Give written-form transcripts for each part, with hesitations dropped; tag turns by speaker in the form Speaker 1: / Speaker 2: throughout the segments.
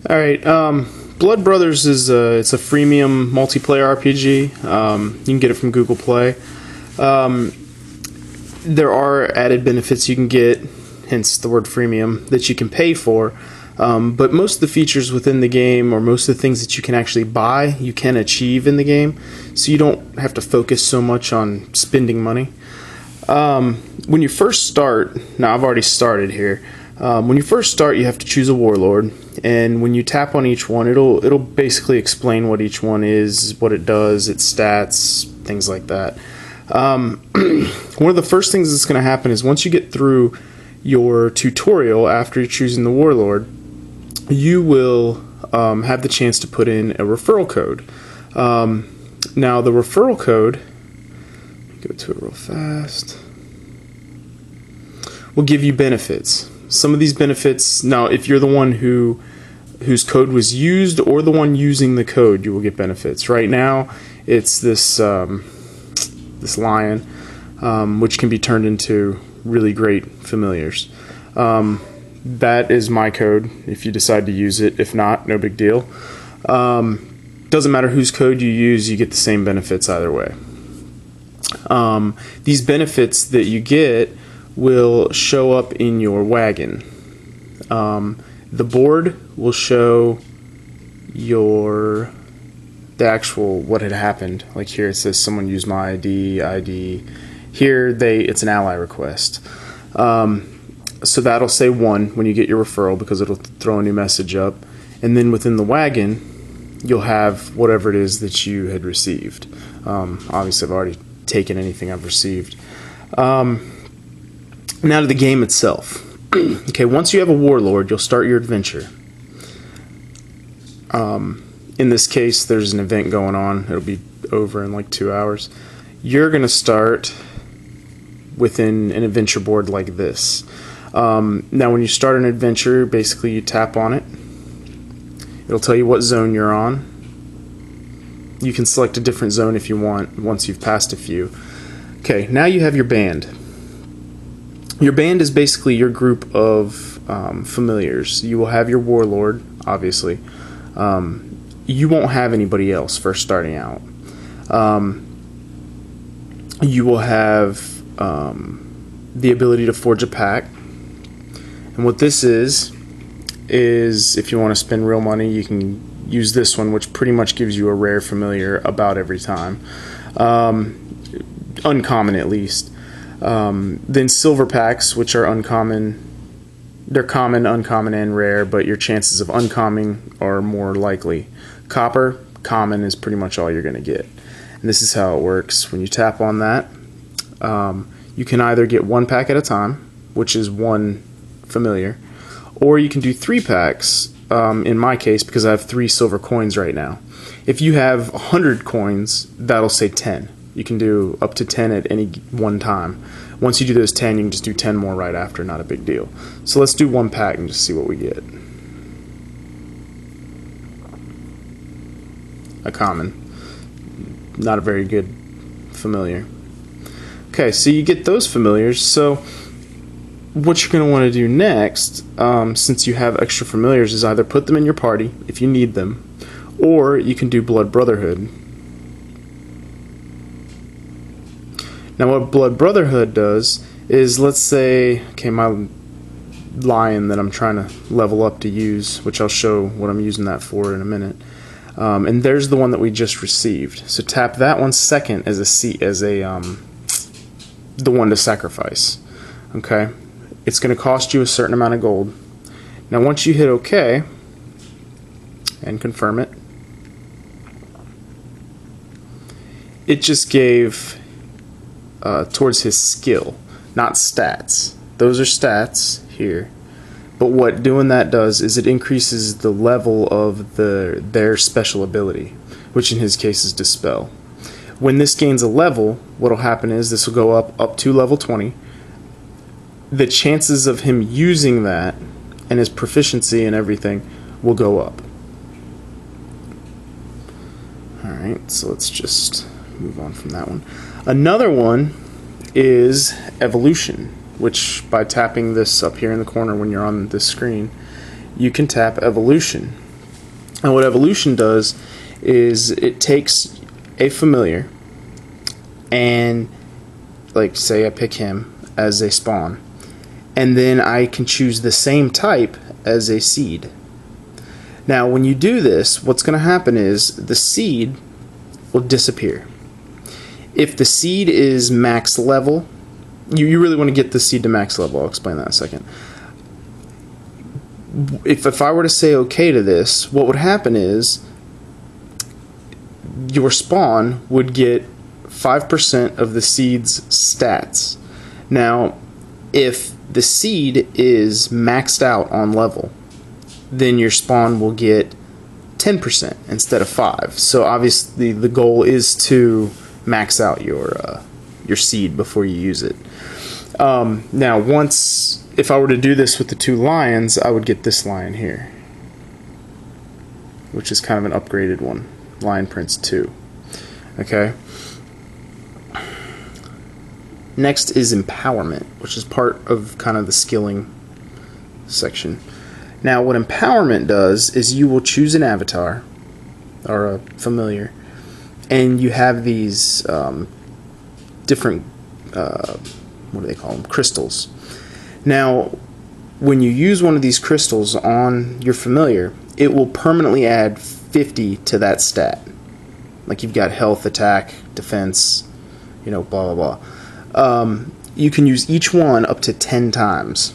Speaker 1: All right. Blood Brothers is it's a freemium multiplayer RPG. You can get it from Google Play. There are added benefits you can get, hence the word freemium, that you can pay for. But most of the features within the game, or most of the things that you can actually buy, you can achieve in the game. So you don't have to focus so much on spending money. When you first start, now I've already started here. When you first start, you have to choose a warlord, and when you tap on each one, it'll basically explain what each one is, what it does, its stats, things like that. One of the first things that's going to happen is once you get through your tutorial after you're choosing the warlord, you will have the chance to put in a referral code. Now the referral code, go to it real fast, will give you benefits. Some of these benefits, now if you're the one whose code was used or the one using the code, you will get benefits. Right now it's this this lion, which can be turned into really great familiars. That is my code if you decide to use it. If not, no big deal. Doesn't matter whose code you use, you get the same benefits either way. These benefits that you get will show up in your wagon. The board will show the actual what had happened. Like here it says someone used my ID. Here it's an ally request. So that'll say 1 when you get your referral because it'll throw a new message up. And then within the wagon, you'll have whatever it is that you had received. Obviously, I've already taken anything I've received. Now to the game itself. Okay, once you have a warlord, you'll start your adventure. In this case, there's an event going on. It'll be over in like 2 hours. You're going to start within an adventure board like this. Now when you start an adventure, basically you tap on it. It'll tell you what zone you're on. You can select a different zone if you want once you've passed a few. Okay, now you have your band. Your band is basically your group of familiars. You will have your warlord, obviously. You won't have anybody else first starting out. You will have the ability to forge a pact. And what this is if you want to spend real money, you can use this one, which pretty much gives you a rare familiar about every time. Uncommon at least. Then silver packs, which are uncommon. They're common, uncommon, and rare, but your chances of uncommon are more likely. Copper, common is pretty much all you're going to get. And this is how it works. When you tap on that, you can either get 1 pack at a time, which is 1 familiar, or you can do 3 packs, in my case, because I have 3 silver coins right now. If you have 100 coins, that'll say 10. You can do up to 10 at any one time. Once you do those 10, you can just do 10 more right after, not a big deal. So let's do 1 pack and just see what we get. A common. Not a very good familiar. Okay, so you get those familiars. So what you're going to want to do next, since you have extra familiars, is either put them in your party if you need them, or you can do Blood Brotherhood. Now what Blood Brotherhood does is, let's say, okay, my lion that I'm trying to level up to use, which I'll show what I'm using that for in a minute, and there's the one that we just received. So tap that one second as the one to sacrifice. Okay, it's going to cost you a certain amount of gold. Now once you hit OK and confirm it, it just gave towards his skill, not stats. Those are stats here. But what doing that does is it increases the level of their special ability, which in his case is Dispel. When this gains a level, what will happen is this will go up to level 20. The chances of him using that and his proficiency and everything will go up. Alright, so let's just move on from that one. Another one is Evolution, by tapping this up here in the corner when you're on this screen, you can tap Evolution. And what evolution does is it takes a familiar and, like, say I pick him as a spawn, and then I can choose the same type as a seed. Now when you do this, what's going to happen is the seed will disappear. If the seed is max level, you really want to get the seed to max level. I'll explain that in a second. If I were to say okay to this, what would happen is your spawn would get 5% of the seed's stats. Now, if the seed is maxed out on level, then your spawn will get 10% instead of 5. So obviously the goal is to max out your seed before you use it. Now, if I were to do this with the 2 lions, I would get this lion here, which is kind of an upgraded one, Lion Prince 2. Okay. Next is empowerment, which is part of kind of the skilling section. Now, what empowerment does is you will choose an avatar or a familiar, and you have these different what do they call them? Crystals. Now, when you use one of these crystals on your familiar, it will permanently add 50 to that stat. Like you've got health, attack, defense, blah, blah, blah. You can use each one up to 10 times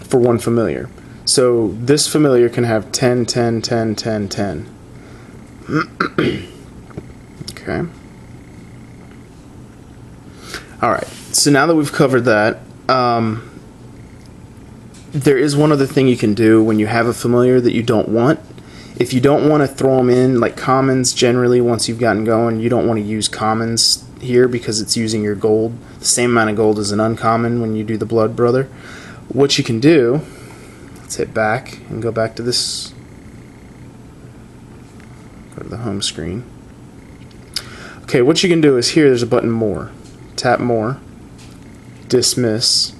Speaker 1: for one familiar. So this familiar can have 10, 10, 10, 10, 10. Okay. Alright, so now that we've covered that, there is one other thing you can do when you have a familiar that you don't want. If you don't want to throw them in, like commons, generally once you've gotten going, you don't want to use commons here because it's using your gold, the same amount of gold as an uncommon when you do the Blood Brother. What you can do, let's hit back and go back to this, go to the home screen. Okay, what you can do is here there's a button More. Tap More, Dismiss,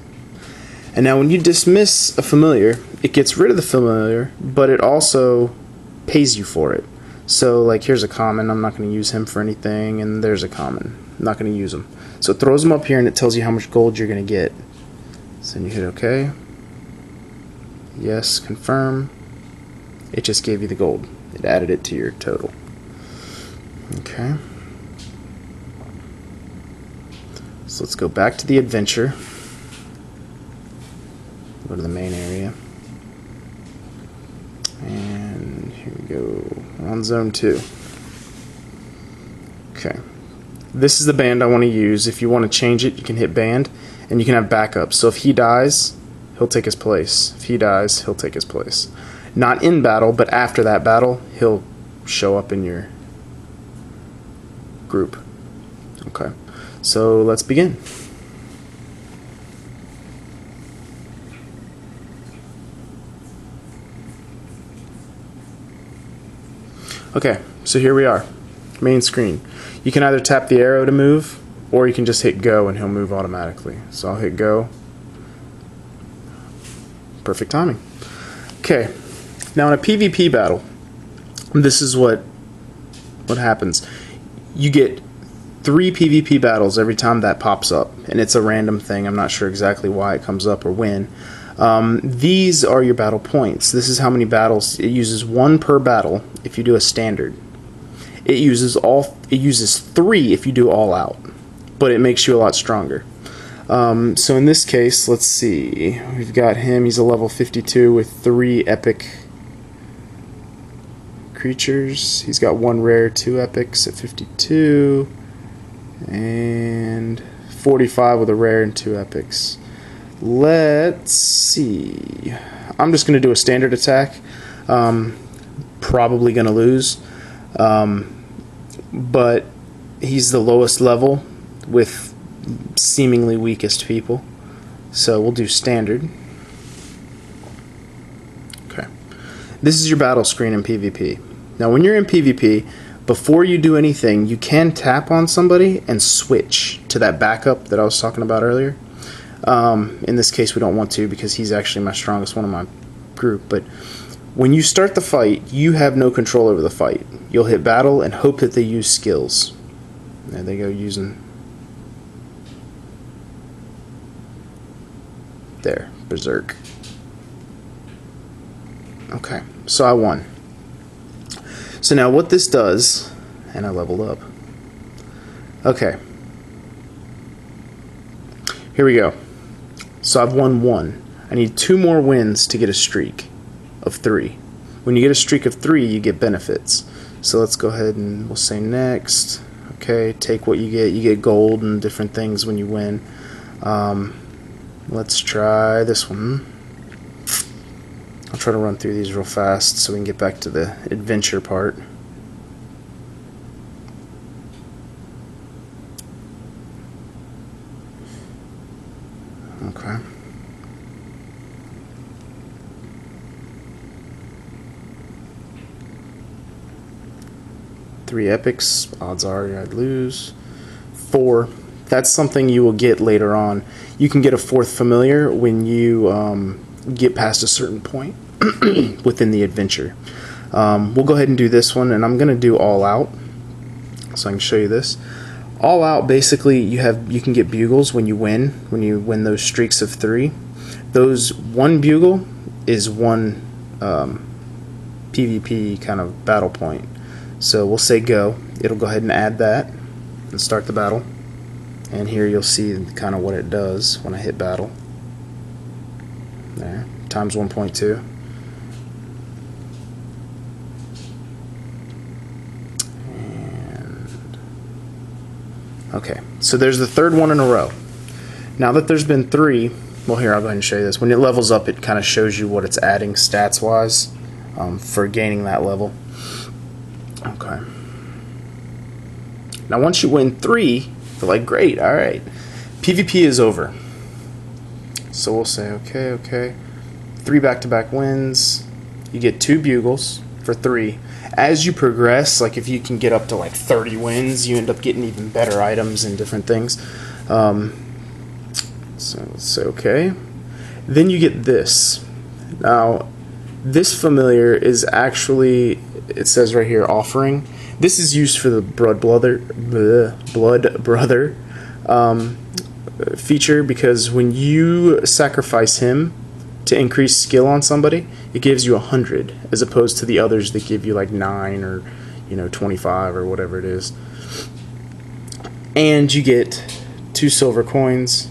Speaker 1: and now when you dismiss a familiar, it gets rid of the familiar, but it also pays you for it. So like here's a common, I'm not going to use him for anything, and there's a common, I'm not going to use him. So it throws them up here and it tells you how much gold you're going to get. So then you hit OK, yes, confirm, it just gave you the gold, it added it to your total. Okay. So let's go back to the adventure. Go to the main area. And here we go. We're on zone 2. Okay. This is the band I want to use. If you want to change it, you can hit band and you can have backup. So if he dies, he'll take his place. If he dies, he'll take his place. Not in battle, but after that battle, he'll show up in your group. Okay. So let's begin. Okay, so here we are, main screen. You can either tap the arrow to move, or you can just hit go and he'll move automatically. So I'll hit go. Perfect timing. Okay, now in a PvP battle, this is what happens. You get 3 PvP battles every time that pops up, and it's a random thing. I'm not sure exactly why it comes up or when. These are your battle points. This is how many battles. It uses 1 per battle if you do a standard. It uses 3 if you do all out, but it makes you a lot stronger. So in this case, let's see. We've got him. He's a level 52 with 3 epic creatures. He's got 1 rare, 2 epics at 52. And 45 with a rare and 2 epics. Let's see. I'm just going to do a standard attack. Probably going to lose. But he's the lowest level with seemingly weakest people. So we'll do standard. Okay. This is your battle screen in PvP. Now when you're in PvP, before you do anything, you can tap on somebody and switch to that backup that I was talking about earlier. In this case, we don't want to because he's actually my strongest one in my group. But When you start the fight, you have no control over the fight. You'll hit battle and hope that they use skills. There they go, using... There, Berserk. Okay, so I won. So now what this does, and I leveled up. Okay. Here we go. So I've won 1. I need 2 more wins to get a streak of 3. When you get a streak of 3, you get benefits. So let's go ahead and we'll say next. Okay, take what you get. You get gold and different things when you win. Let's try this one. I'll try to run through these real fast so we can get back to the adventure part. Okay. Three epics, odds are I'd lose. 4, that's something you will get later on. You can get a 4th familiar when you get past a certain point within the adventure. We'll go ahead and do this one, and I'm going to do all out so I can show you this. All out, basically, you can get bugles when you win those streaks of 3. Those 1 bugle is 1 PvP kind of battle point. So we'll say go. It'll go ahead and add that and start the battle. And here you'll see kind of what it does when I hit battle. There, times 1.2. And okay, so there's the 3rd one in a row. Now that there's been 3, well, here, I'll go ahead and show you this. When it levels up, it kind of shows you what it's adding stats-wise for gaining that level. Okay. Now once you win 3, you're like, great, alright. PvP is over. So we'll say, okay. 3 back-to-back wins. You get 2 bugles for 3. As you progress, like if you can get up to like 30 wins, you end up getting even better items and different things. So let's say okay. Then you get this. Now, this familiar is actually, it says right here, offering. This is used for the blood brother feature, because when you sacrifice him to increase skill on somebody, it gives you 100, as opposed to the others that give you like 9 or 25 or whatever it is. And you get 2 silver coins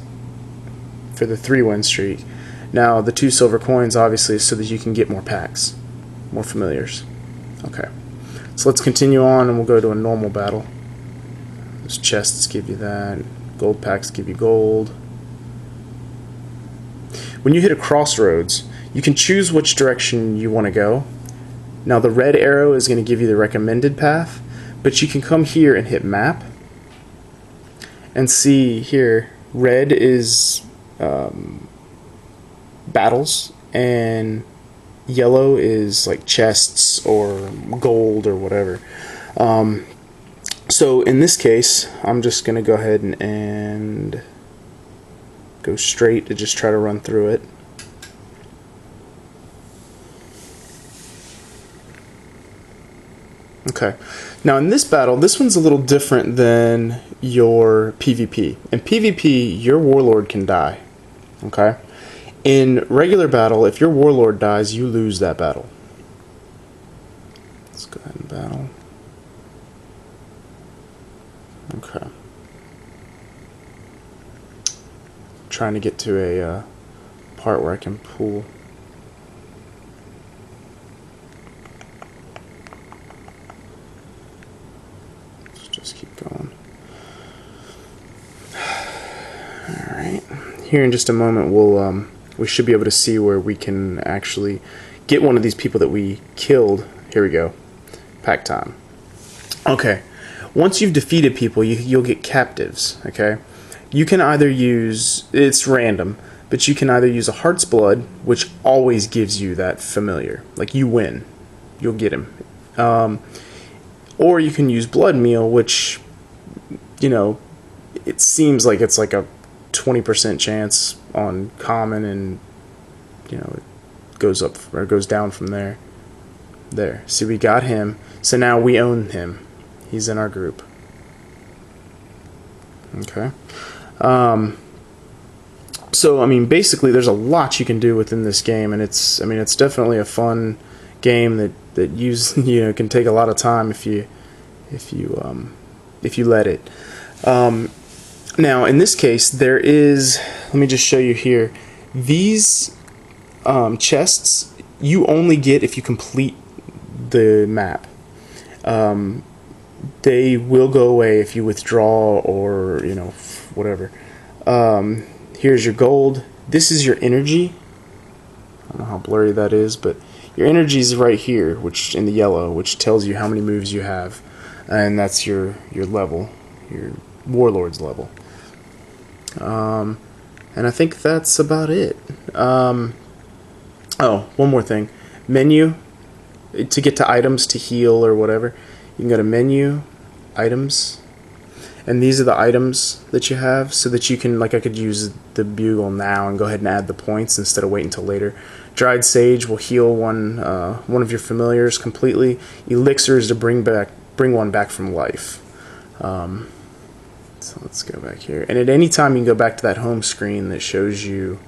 Speaker 1: for the 3 win streak. Now the 2 silver coins obviously is so that you can get more packs, more familiars. Okay, so let's continue on and we'll go to a normal battle. Those chests give you that. Gold packs give you gold. When you hit a crossroads, you can choose which direction you want to go. Now the red arrow is going to give you the recommended path, but you can come here and hit map and see here, red is battles and yellow is like chests or gold or whatever. So in this case, I'm just going to go ahead and go straight to just try to run through it. Okay, now in this battle, this one's a little different than your PvP. In PvP, your warlord can die. Okay? In regular battle, if your warlord dies, you lose that battle. Let's go ahead and battle. Okay. Trying to get to a part where I can pull. Let's just keep going. Alright. Here in just a moment we should be able to see where we can actually get one of these people that we killed. Here we go. Pack time. Okay. Once you've defeated people, you'll get captives. Okay. You can either use, it's random, but you can either use a Heart's Blood, which always gives you that familiar. Like you win, you'll get him. Or you can use Blood Meal, which, it seems like it's like a 20% chance on common, and it goes up or goes down from there. There. See, we got him. So now we own him. He's in our group. Okay. So, I mean, basically, there's a lot you can do within this game, and it's definitely a fun game that can take a lot of time if you let it. Now, in this case, there is. Let me just show you here. These chests you only get if you complete the map. They will go away if you withdraw or whatever. Here's your gold. This is your energy. I don't know how blurry that is, but your energy is right here, which in the yellow, which tells you how many moves you have, and that's your level, your warlord's level. And I think that's about it. Oh, one more thing. Menu. To get to items to heal or whatever, you can go to menu, items, and these are the items that you have, so that you can, like, I could use the bugle now and go ahead and add the points instead of waiting until later. Dried sage will heal one of your familiars completely. Elixirs to bring one back from life. So let's go back here, and at any time you can go back to that home screen that shows you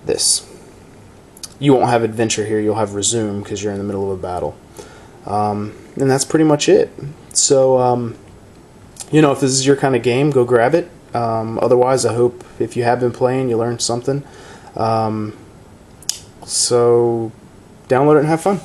Speaker 1: this. You won't have adventure here, you'll have resume because you're in the middle of a battle. And that's pretty much it. So, if this is your kind of game, go grab it. Otherwise, I hope if you have been playing, you learned something. So, download it and have fun.